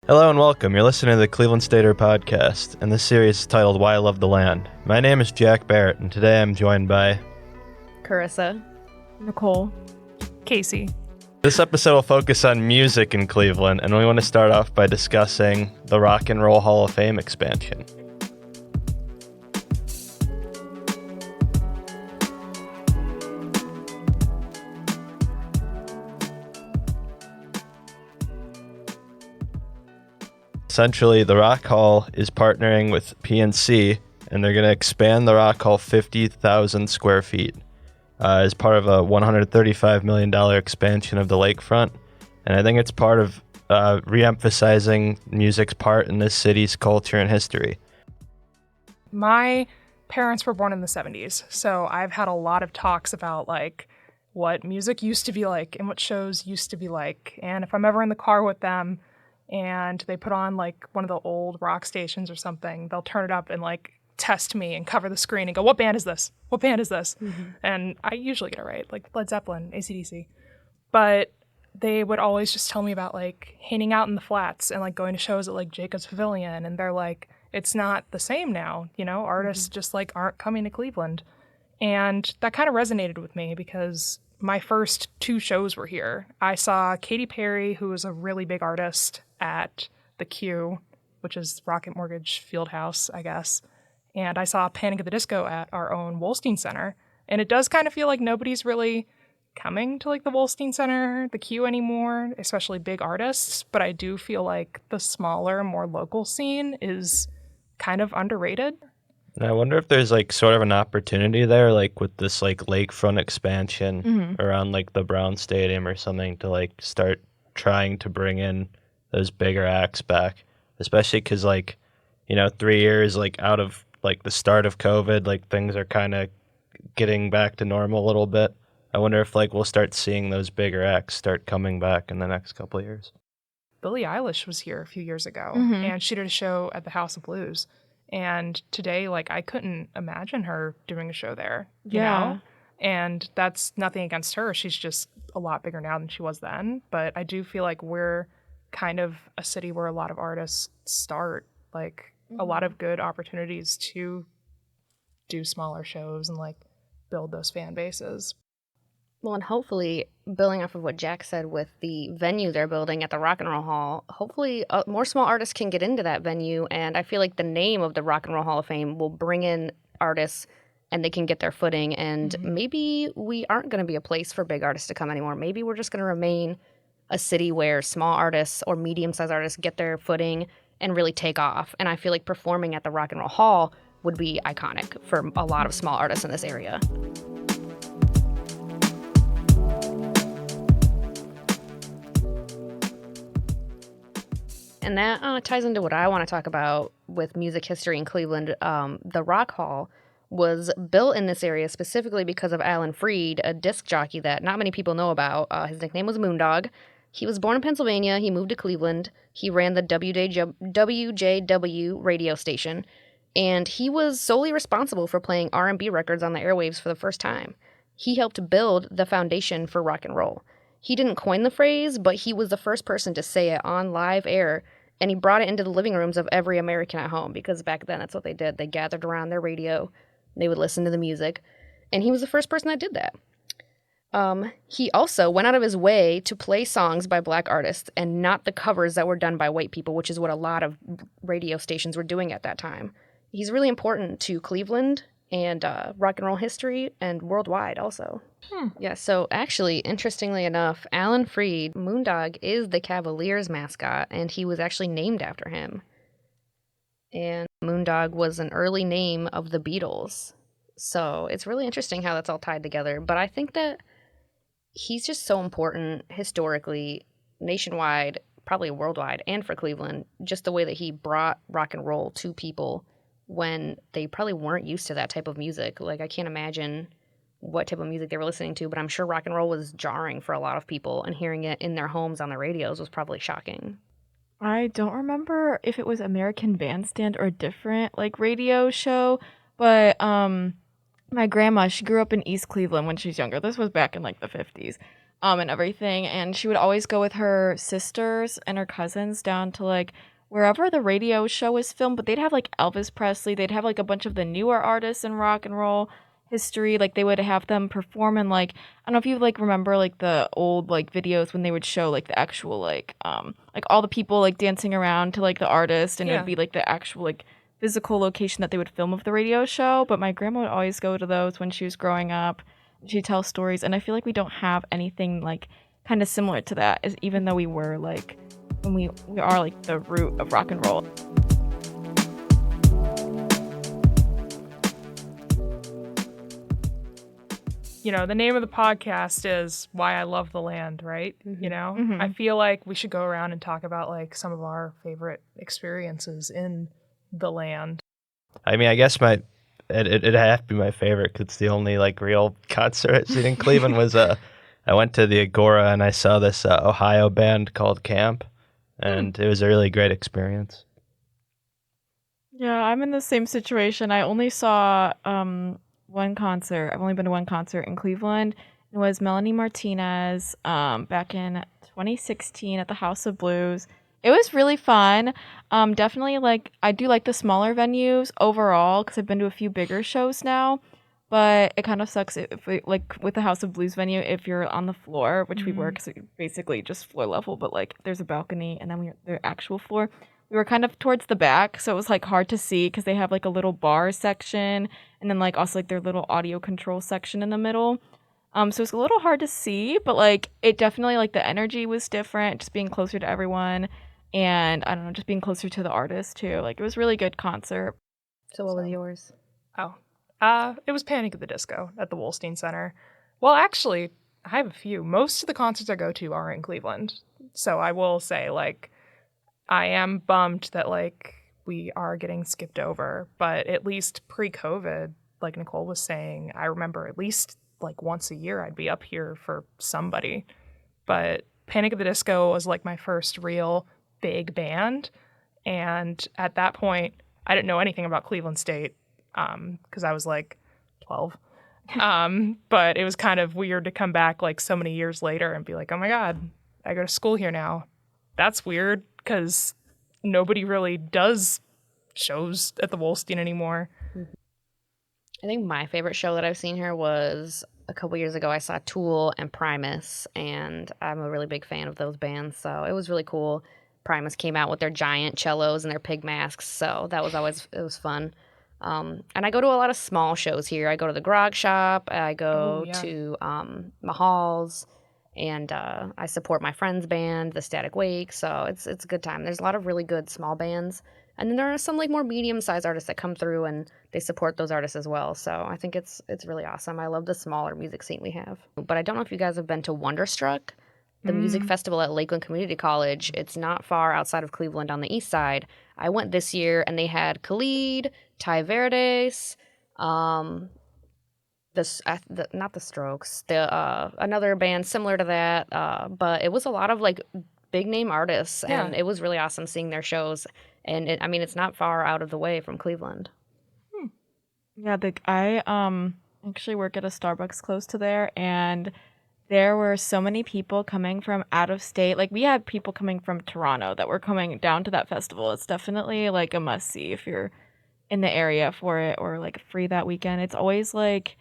Hello and welcome. You're listening to the Cleveland Stater podcast, and this series is titled Why I Love the Land. My name is Jack Barrett, and today I'm joined by Karyssa, Nicole, Kasey. This episode will focus on music in Cleveland, and we want to start off by discussing the Rock and Roll Hall of Fame expansion. Essentially, the Rock Hall is partnering with PNC, and they're going to expand the Rock Hall 50,000 square feet as part of a $135 million expansion of the lakefront. And I think it's part of re-emphasizing music's part in this city's culture and history. My parents were born in the 70s, so I've had a lot of talks about like what music used to be like and what shows used to be like. And if I'm ever in the car with them and they put on like one of the old rock stations or something, they'll turn it up and like test me and cover the screen and go, "What band is this? What band is this?" Mm-hmm. And I usually get it right, like Led Zeppelin, AC/DC. But they would always just tell me about like hanging out in the flats and like going to shows at like Jacobs Pavilion, and they're like, it's not the same now, you know, artists just like aren't coming to Cleveland. And that kind of resonated with me because my first two shows were here. I saw Katy Perry, who was a really big artist, at the Q, which is Rocket Mortgage Fieldhouse, I guess. And I saw Panic at the Disco at our own Wolstein Center. And it does kind of feel like nobody's really coming to like the Wolstein Center, the Q anymore, especially big artists. But I do feel like the smaller, more local scene is kind of underrated. And I wonder if there's like sort of an opportunity there, like with this like lakefront expansion around like the Brown Stadium or something, to like start trying to bring in those bigger acts back, especially because like, you know, 3 years like out of like the start of COVID, like things are kind of getting back to normal a little bit. I wonder if like we'll start seeing those bigger acts start coming back in the next couple of years. Billie Eilish was here a few years ago, and she did a show at the House of Blues. And today, like, I couldn't imagine her doing a show there, you know? And that's nothing against her. She's just a lot bigger now than she was then. But I do feel like we're kind of a city where a lot of artists start, like, a lot of good opportunities to do smaller shows and, like, build those fan bases. Well, and hopefully, building off of what Jack said with the venue they're building at the Rock and Roll Hall, hopefully more small artists can get into that venue. And I feel like the name of the Rock and Roll Hall of Fame will bring in artists and they can get their footing. And maybe we aren't going to be a place for big artists to come anymore. Maybe we're just going to remain a city where small artists or medium-sized artists get their footing and really take off. And I feel like performing at the Rock and Roll Hall would be iconic for a lot of small artists in this area. And that ties into what I want to talk about with music history in Cleveland. The Rock Hall was built in this area specifically because of Alan Freed, a disc jockey that not many people know about. His nickname was Moondog. He was born in Pennsylvania. He moved to Cleveland. He ran the WJW radio station, and he was solely responsible for playing R&B records on the airwaves for the first time. He helped build the foundation for rock and roll. He didn't coin the phrase, but he was the first person to say it on live air, and he brought it into the living rooms of every American at home, because back then that's what they did. They gathered around their radio, they would listen to the music, and he was the first person that did that. He also went out of his way to play songs by black artists and not the covers that were done by white people, which is what a lot of radio stations were doing at that time. He's really important to Cleveland and rock and roll history and worldwide also. Yeah, so actually, interestingly enough, Alan Freed, Moondog, is the Cavaliers mascot, and he was actually named after him. And Moondog was an early name of the Beatles. So it's really interesting how that's all tied together. But I think that he's just so important historically, nationwide, probably worldwide, and for Cleveland, just the way that he brought rock and roll to people when they probably weren't used to that type of music. Like, I can't imagine what type of music they were listening to, but I'm sure rock and roll was jarring for a lot of people, and hearing it in their homes on the radios was probably shocking. I don't remember if it was American Bandstand or a different like radio show, but my grandma, she grew up in East Cleveland when she was younger. This was back in like the 50s. and everything. And she would always go with her sisters and her cousins down to like wherever the radio show was filmed, but they'd have like Elvis Presley, they'd have like a bunch of the newer artists in rock and roll history. Like they would have them perform in like, I don't know if you like remember like the old like videos when they would show like the actual like all the people like dancing around to like the artist, and it Yeah. would be like the actual like physical location that they would film of the radio show. But my grandma would always go to those when she was growing up. She'd tell stories, and I feel like we don't have anything like kind of similar to that, as even though we were like when we are like the root of rock and roll. You know, the name of the podcast is Why I Love the Land, right? You know, I feel like we should go around and talk about like some of our favorite experiences in the land. I mean, I guess it'd have to be my favorite 'cause it's the only like real concert I've seen in Cleveland. Was I went to the Agora and I saw this Ohio band called Camp, and it was a really great experience. Yeah, I'm in the same situation. I only saw one concert. I've only been to one concert in Cleveland. It was Melanie Martinez back in 2016 at the House of Blues. It was really fun. Definitely like I do like the smaller venues overall because I've been to a few bigger shows now. But it kind of sucks if like with the House of Blues venue if you're on the floor, which we were, because basically just floor level, but like there's a balcony and then the actual floor. We were kind of towards the back, so it was like hard to see because they have like a little bar section and then like also like their little audio control section in the middle. So it's a little hard to see, but like it definitely like the energy was different, just being closer to everyone, and I don't know, just being closer to the artist too. Like it was a really good concert. So what was yours? Oh, it was Panic at the Disco at the Wolstein Center. Well, actually, I have a few. Most of the concerts I go to are in Cleveland, so I will say like I am bummed that like we are getting skipped over, but at least pre-COVID, like Nicole was saying, I remember at least like once a year I'd be up here for somebody. But Panic at the Disco was like my first real big band, and at that point I didn't know anything about Cleveland State because I was like 12. But it was kind of weird to come back like so many years later and be like, oh my God, I go to school here now. That's weird because nobody really does shows at the Wolstein anymore. I think my favorite show that I've seen here was a couple years ago. I saw Tool and Primus, and I'm a really big fan of those bands, so it was really cool. Primus came out with their giant cellos and their pig masks, so it was fun. And I go to a lot of small shows here. I go to the Grog Shop, I go to Mahal's, and I support my friend's band, the Static Wake, so it's a good time. There's a lot of really good small bands, and then there are some like more medium-sized artists that come through and they support those artists as well. So I think it's really awesome. I love the smaller music scene we have. But I don't know if you guys have been to Wonderstruck, the music festival at Lakeland Community College. It's not far outside of Cleveland on the east side. I went this year and they had Khalid, Ty Verdes, not the Strokes, another band similar to that, but it was a lot of like big name artists, and it was really awesome seeing their shows. And it's not far out of the way from Cleveland. Yeah, I actually work at a Starbucks close to there, and there were so many people coming from out of state. Like we had people coming from Toronto that were coming down to that festival. It's definitely like a must see if you're in the area for it or like free that weekend. It's always like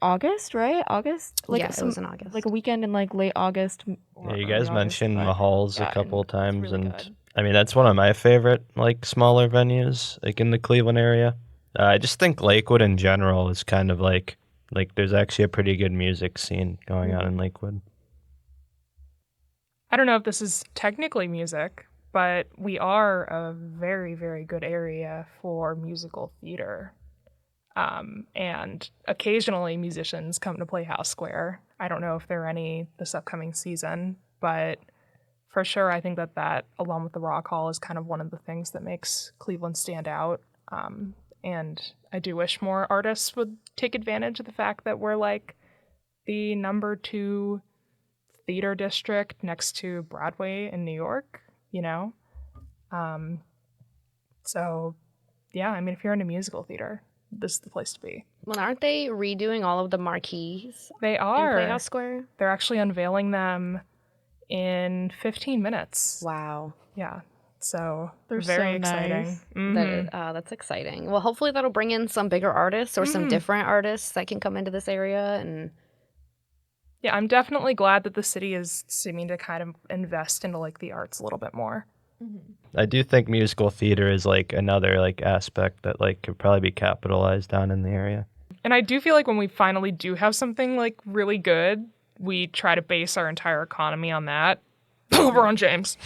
August, right? August? Like it was in August. Like a weekend in like late August. Yeah, you guys mentioned but Mahal's yeah, a couple it's times, really and good. I mean that's one of my favorite like smaller venues like in the Cleveland area. I just think Lakewood in general is kind of like there's actually a pretty good music scene going on in Lakewood. I don't know if this is technically music, but we are a very, very good area for musical theater. And occasionally musicians come to play House Square. I don't know if there are any this upcoming season, but for sure I think that along with the Rock Hall is kind of one of the things that makes Cleveland stand out. And I do wish more artists would take advantage of the fact that we're like the number 2 theater district next to Broadway in New York, you know? So yeah, I mean, if you're into musical theater, this is the place to be. Well, aren't they redoing all of the marquees They in are. Playhouse Square? They're actually unveiling them in 15 minutes. Wow. Yeah. So They're very so exciting. nice. That's exciting. Well, hopefully that'll bring in some bigger artists or some different artists that can come into this area. And Yeah, I'm definitely glad that the city is seeming to kind of invest into like the arts a little bit more. I do think musical theater is like another like aspect that like could probably be capitalized on in the area. And I do feel like when we finally do have something like really good, we try to base our entire economy on that. LeBron James.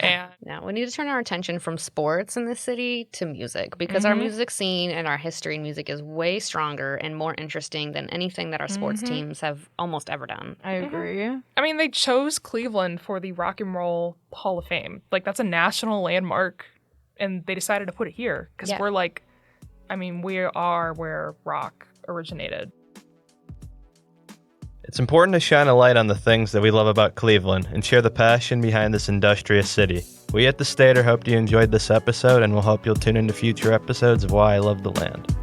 And now we need to turn our attention from sports in this city to music, because our music scene and our history in music is way stronger and more interesting than anything that our sports teams have almost ever done. I agree. I mean, they chose Cleveland for the Rock and Roll Hall of Fame. Like, that's a national landmark, and they decided to put it here because we're like, I mean, we are where rock originated. It's important to shine a light on the things that we love about Cleveland and share the passion behind this industrious city. We at The Stater hope you enjoyed this episode, and we'll hope you'll tune into future episodes of Why I Love the Land.